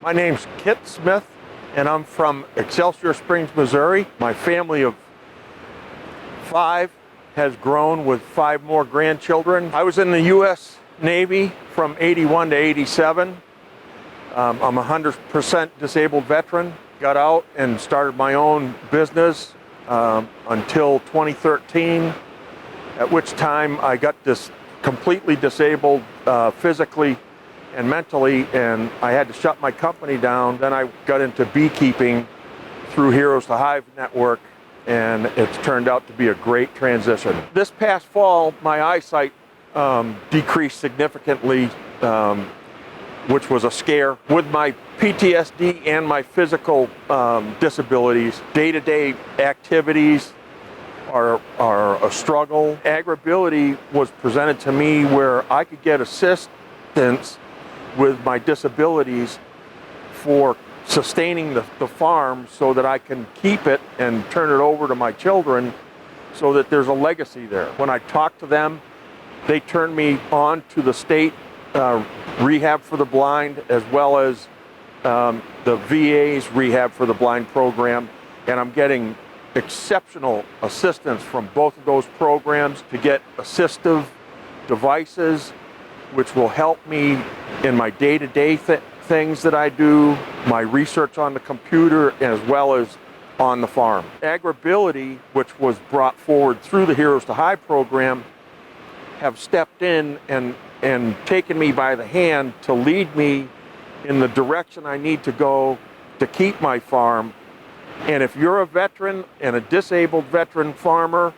My name's Kit Smith, and I'm from Excelsior Springs, Missouri. My family of 5 has grown with 5 more grandchildren. I was in the U.S. Navy from 81 to 87. I'm a 100% disabled veteran. Got out and started my own business until 2013, at which time I got completely disabled physically and mentally, and I had to shut my company down. Then I got into beekeeping through Heroes to Hive Network, and it's turned out to be a great transition. This past fall, my eyesight decreased significantly, which was a scare. With my PTSD and my physical disabilities, day-to-day activities are a struggle. AgrAbility was presented to me where I could get assistance with my disabilities for sustaining the farm so that I can keep it and turn it over to my children so that there's a legacy there. When I talked to them, they turned me on to the state Rehab for the Blind, as well as the VA's Rehab for the Blind program, and I'm getting exceptional assistance from both of those programs to get assistive devices which will help me in my day-to-day things that I do, my research on the computer, as well as on the farm. AgrAbility, which was brought forward through the Heroes to Hive program, have stepped in and taken me by the hand to lead me in the direction I need to go to keep my farm. And if you're a veteran and a disabled veteran farmer,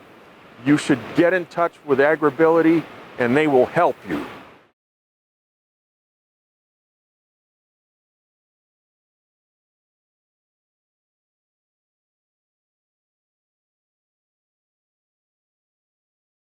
you should get in touch with AgrAbility and they will help you.